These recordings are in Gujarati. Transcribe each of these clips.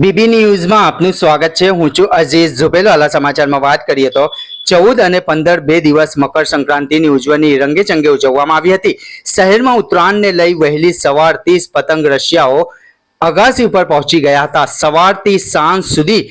બીબી ન્યૂઝમાં આપનું સ્વાગત છે। હું છું અઝીઝ ઝુબેલવાલા। સમાચારમાં વાત કરીએ તો 14 અને 15 બે દિવસ મકર સંક્રાંતિની ઉજવણી રંગેચંગે ઉજવવામાં આવી હતી। શહેરમાં ઉત્તરાયણને લઈ વહેલી સવારથી જ પતંગ રશિયાઓ અગાસી ઉપર પહોંચી ગયા હતા। સવારથી સાંજ સુધી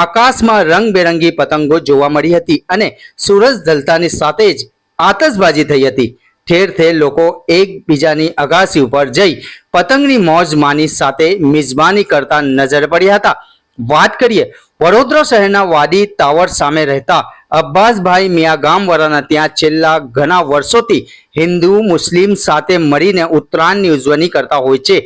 આકાશમાં રંગબેરંગી પતંગો જોવા મળી હતી અને સૂરજ ઢળતાની સાથે જ આતશબાજી થઈ હતી। ઠેર ઠેર લોકો એકબીજાની અગાસી ઉપર જઈ પતંગની મોજ માની સાથે મિજબાની કરતા નજર પડ્યા હતા। વાત કરીએ વડોદરા શહેરના વાડી ટાવર સામે રહેતા અબ્બાસભાઈ મિયા ગામવાળાના ત્યાં છેલ્લા ઘણા વર્ષોથી હિન્દુ મુસ્લિમ સાથે મળીને ઉત્તરાયણની ઉજવણી કરતા હોય છે।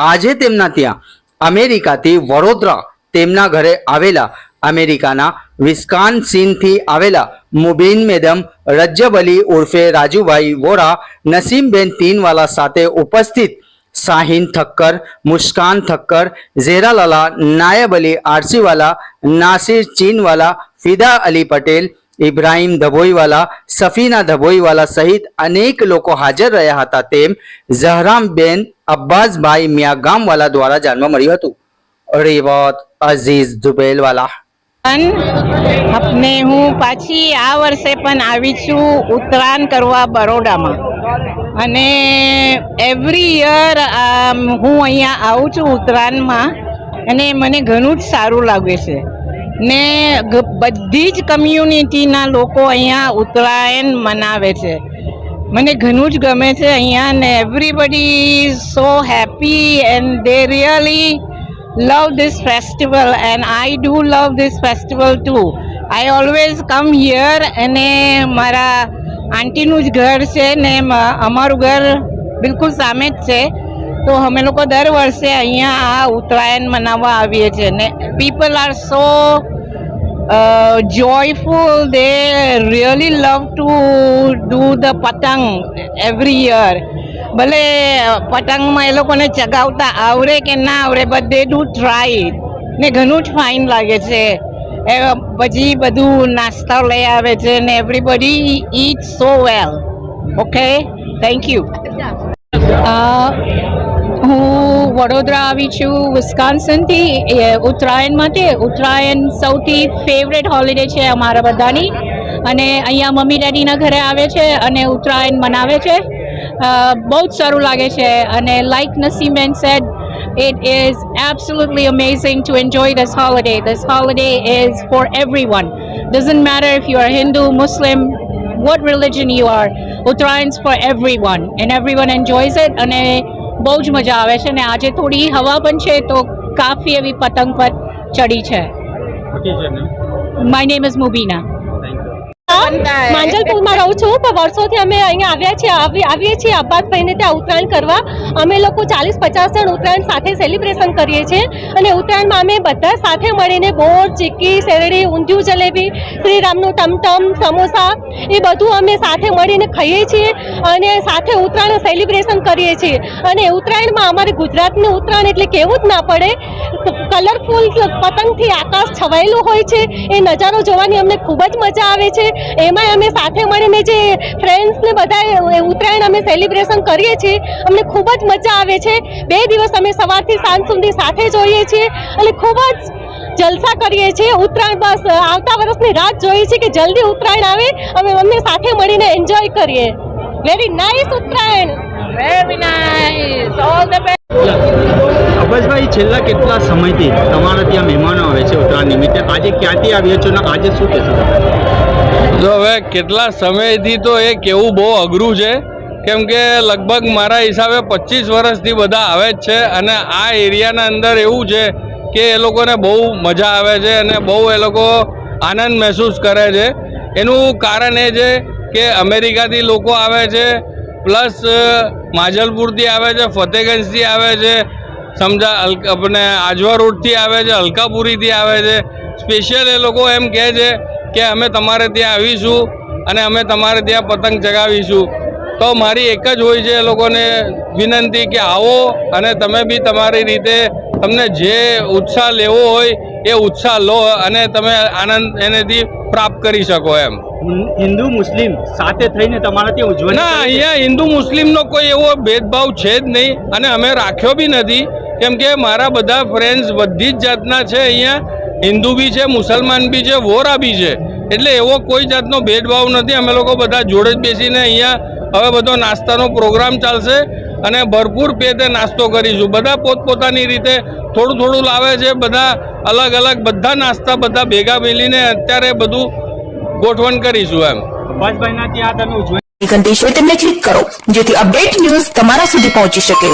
આજે તેમના ત્યાં અમેરિકાથી વડોદરા તેમના ઘરે આવેલા અમેરિકાના વિસ્કોન્સિનથી આવેલા મુબીન મેડમ રજબ અલી ઉર્ફે રાજુભાઈ વોરા નસીમબેન તીનવાલા સાથે ઉપસ્થિત શાહીન ઠક્કર, મુસ્કાન ઠક્કર, ઝેરાલાલા, નાયબ અલી આરસીવાલા, નાસિર ચીનવાલા, ફિદા અલી પટેલ, ઇબ્રાહિમ ધભોઈવાલા, સફીના ધભોઈવાલા સહિત અનેક લોકો હાજર રહ્યા હતા તેમ ઝહરામબેન અબ્બાસભાઈ મિયા ગામવાલા દ્વારા જાણવા મળ્યું હતું। રિવોત અઝીઝ ઝુબેલવાલા। अपने हूँ पाછી આ વર્ષે પણ આવી છું ઉત્તરાયણ કરવા બરોડામાં અને એવરી યર હું અહીંયા આવું છું ઉત્તરાયણમાં અને મને ઘણું જ સારું લાગે છે ને બધી જ કમ્યુનિટીના લોકો અહીંયા ઉત્તરાયણ મનાવે છે। મને ઘણું જ ગમે છે અહીંયા ને everybody is so happy and they really love this festival and I do love this festival too. I always come here અને મારા આંટીનું જ ઘર છે ને અમારું ઘર બિલકુલ સામે જ છે તો અમે લોકો દર વર્ષે અહીંયા આ ઉત્તરાયણ મનાવવા આવીએ છીએ ને people are so joyful, they really love to do the patang every year. ભલે પતંગમાં એ લોકોને ચગાવતા આવડે કે ના આવડે but they do try it ને ઘણું જ ફાઇન લાગે છે। પછી બધું નાસ્તા લઈ આવે છે ને everybody eat so well. Okay, thank you. હું વડોદરા આવી છું વિસ્કોન્સિનથી ઉત્તરાયણ માટે। ઉત્તરાયણ સૌથી ફેવરેટ હોલિડે છે અમારા બધાની અને અહીંયા મમ્મી ડેડીના ઘરે આવે છે અને ઉત્તરાયણ મનાવે છે। બહુ જ સારું લાગે છે અને લાઈક નસીમબેન said it is absolutely amazing to enjoy this holiday. This holiday is for everyone. Doesn't matter if you are Hindu, Muslim, what religion you are. Uttarayan's for everyone and everyone enjoys it અને બહુ જ મજા આવે છે અને આજે થોડી હવા પણ છે તો કાફી એવી પતંગ પર ચડી છે। My name is Mubina. માંજલપુરમાં રહું છું પણ વર્ષોથી અમે અહીંયા આવીએ છીએ અબ્બાસભાઈને ત્યાં ઉત્તરાયણ કરવા। અમે લોકો 40-50 જણ ઉત્તરાયણ સાથે સેલિબ્રેશન કરીએ છીએ અને ઉત્તરાયણમાં અમે બધા સાથે મળીને બોર, ચીક્કી, શેરડી, ઊંધિયું, જલેબી, શ્રીરામનું ટમટમ, સમોસા એ બધું અમે સાથે મળીને ખાઈએ છીએ અને સાથે ઉત્તરાયણ સેલિબ્રેશન કરીએ છીએ। અને ઉત્તરાયણમાં અમારે ગુજરાતનું ઉત્તરાયણ એટલે કહેવું જ ના પડે, કલરફુલ પતંગથી આકાશ છવાયેલું હોય છે એ નજારો જોવાની અમને ખૂબ જ મજા આવે છે। એમાં અમે સાથે મળીને જે ફ્રેન્ડ્સને બધા ઉત્તરાયણ અમે સેલિબ્રેશન કરીએ છીએ અમને ખૂબ જ મજા આવે છે। 2 દિવસ અમે સવારથી સાંજ સુધી સાથે જોઈએ છીએ અને ખૂબ જ જલસા કરીએ છીએ। ઉત્તરાયણ બસ આવતા વર્ષની રાત જોઈએ છીએ કે જલ્દી ઉત્તરાયણ આવે અમે સાથે મળીને એન્જોય કરીએ। Very nice Uttarayan, very nice, all the best. Abbasbhai છેલ્લા કેટલા સમયથી તમારા ત્યાં મહેમાનો આવે છે ઉત્તરાયણ નિમિત્તે, આજે ક્યાંથી આવ્યા છો ને આજે શું કહેશો? જો હવે કેટલા સમયથી તો એ કહેવું બહુ અઘરું છે કેમ કે લગભગ મારા હિસાબે 25 વર્ષથી બધા આવે જ છે અને આ એરિયાના અંદર એવું છે કે એ લોકોને બહુ મજા આવે છે અને બહુ એ લોકો આનંદ મહેસૂસ કરે છે। એનું કારણ એ છે કે અમેરિકાથી લોકો આવે છે, પ્લસ માજલપુરથી આવે છે, ફતેગંજથી આવે છે, સમજા આપણે આજવા રોડથી આવે છે, અલકાપુરીથી આવે છે। સ્પેશિયલ એ લોકો એમ કહે છે કે અમે તમારે ત્યાં આવીશું અને અમે તમારે ત્યાં પતંગ ચગાવીશું। તો મારી એક જ હોય છે એ લોકોને વિનંતી કે આવો અને તમે બી તમારી રીતે તમને જે ઉત્સાહ લેવો હોય એ ઉત્સાહ લો અને તમે આનંદ એનેથી પ્રાપ્ત કરી શકો એમ। હિન્દુ મુસ્લિમ સાથે થઈને તમારા ત્યાં ઉજવણી ના, અહીંયા હિન્દુ મુસ્લિમનો કોઈ એવો ભેદભાવ છે જ નહીં અને અમે રાખ્યો બી નથી કેમ કે મારા બધા ફ્રેન્ડ્સ બધી જ જાતના છે અહીંયા, હિન્દુ બી છે, મુસલમાન બી છે, વોરા બી છે, એટલે એવો કોઈ જાતનો ભેદભાવ નથી. અમે લોકો બધા જોડે જ બેસીને અહીંયા હવે બધો નાસ્તાનો પ્રોગ્રામ ચાલશે અને ભરપૂર પેટે નાસ્તો કરીશું. બધા પોતપોતાની રીતે થોડું થોડું લાવે છે, બધા અલગ અલગ બધા નાસ્તા બધા ભેગા મળીને અત્યારે બધું ગોઠવણ કરીશું એમ. અબ્બાસભાઈના ત્યાં તમે ઉજવણી ઘંટી છે તેમને ક્લિક કરો જેથી અપડેટ ન્યૂઝ તમારા સુધી પહોંચી શકે.